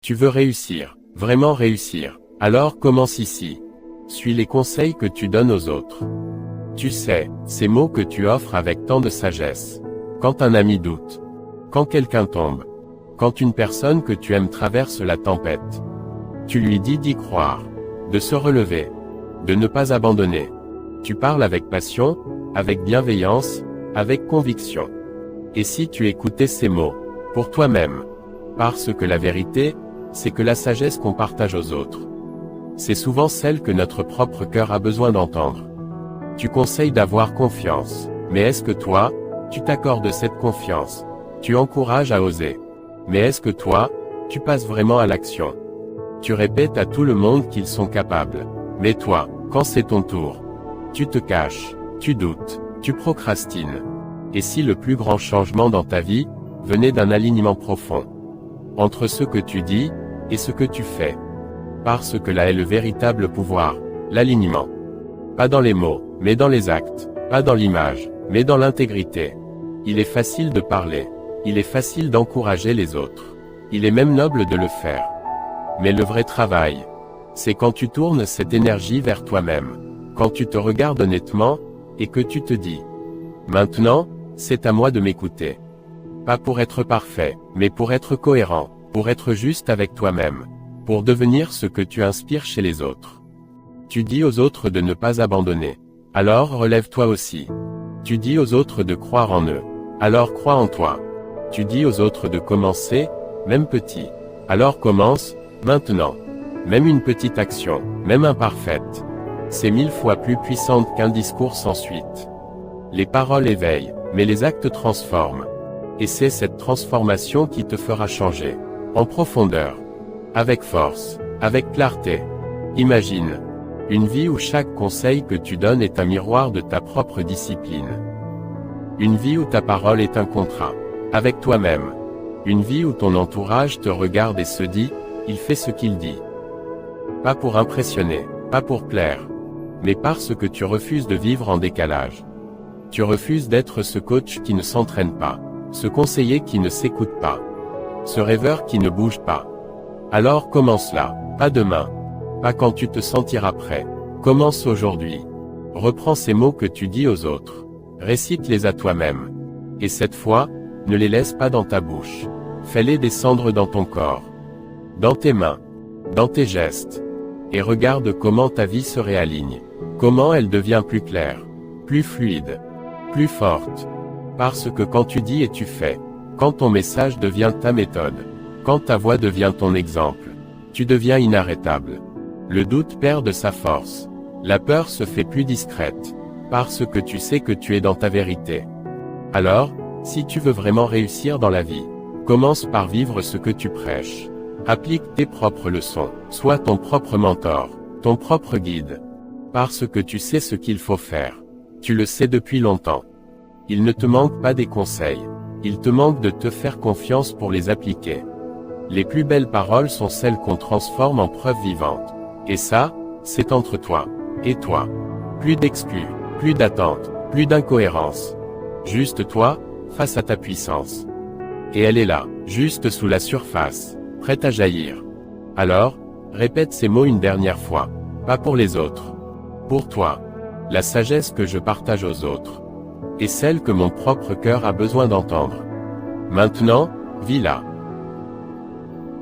Tu veux réussir, vraiment réussir. Alors commence ici. Suis les conseils que tu donnes aux autres. Tu sais, ces mots que tu offres avec tant de sagesse. Quand un ami doute. Quand quelqu'un tombe. Quand une personne que tu aimes traverse la tempête. Tu lui dis d'y croire. De se relever. De ne pas abandonner. Tu parles avec passion, avec bienveillance, avec conviction. Et si tu écoutais ces mots, pour toi-même? Parce que la vérité, c'est que la sagesse qu'on partage aux autres, c'est souvent celle que notre propre cœur a besoin d'entendre. Tu conseilles d'avoir confiance, mais est-ce que toi, tu t'accordes cette confiance? Tu encourages à oser. Mais est-ce que toi, tu passes vraiment à l'action? Tu répètes à tout le monde qu'ils sont capables. Mais toi, quand c'est ton tour, tu te caches, tu doutes, tu procrastines. Et si le plus grand changement dans ta vie venait d'un alignement profond entre ce que tu dis et ce que tu fais? Parce que là est le véritable pouvoir, l'alignement. Pas dans les mots, mais dans les actes. Pas dans l'image, mais dans l'intégrité. Il est facile de parler. Il est facile d'encourager les autres. Il est même noble de le faire. Mais le vrai travail, c'est quand tu tournes cette énergie vers toi-même. Quand tu te regardes honnêtement, et que tu te dis: maintenant, c'est à moi de m'écouter. Pas pour être parfait, mais pour être cohérent, pour être juste avec toi-même. Pour devenir ce que tu inspires chez les autres. Tu dis aux autres de ne pas abandonner. Alors relève-toi aussi. Tu dis aux autres de croire en eux. Alors crois en toi. Tu dis aux autres de commencer, même petit. Alors commence, maintenant. Même une petite action, même imparfaite, c'est 1000 fois plus puissante qu'un discours sans suite. Les paroles éveillent, mais les actes transforment. Et c'est cette transformation qui te fera changer. En profondeur. Avec force, avec clarté. Imagine une vie où chaque conseil que tu donnes est un miroir de ta propre discipline. Une vie où ta parole est un contrat avec toi-même. Une vie où ton entourage te regarde et se dit: il fait ce qu'il dit. Pas pour impressionner, pas pour plaire, mais parce que tu refuses de vivre en décalage. Tu refuses d'être ce coach qui ne s'entraîne pas, ce conseiller qui ne s'écoute pas, ce rêveur qui ne bouge pas. Alors commence là, pas demain, pas quand tu te sentiras prêt. Commence aujourd'hui. Reprends ces mots que tu dis aux autres. Récite-les à toi-même. Et cette fois, ne les laisse pas dans ta bouche. Fais-les descendre dans ton corps, dans tes mains, dans tes gestes. Et regarde comment ta vie se réaligne. Comment elle devient plus claire, plus fluide, plus forte. Parce que quand tu dis et tu fais, quand ton message devient ta méthode, quand ta voix devient ton exemple, tu deviens inarrêtable. Le doute perd de sa force. La peur se fait plus discrète. Parce que tu sais que tu es dans ta vérité. Alors, si tu veux vraiment réussir dans la vie, commence par vivre ce que tu prêches. Applique tes propres leçons. Sois ton propre mentor, ton propre guide. Parce que tu sais ce qu'il faut faire. Tu le sais depuis longtemps. Il ne te manque pas des conseils. Il te manque de te faire confiance pour les appliquer. Les plus belles paroles sont celles qu'on transforme en preuves vivantes. Et ça, c'est entre toi et toi. Plus d'exclus, plus d'attentes, plus d'incohérences. Juste toi, face à ta puissance. Et elle est là, juste sous la surface, prête à jaillir. Alors, répète ces mots une dernière fois. Pas pour les autres. Pour toi. La sagesse que je partage aux autres. Et celle que mon propre cœur a besoin d'entendre. Maintenant, vis-la.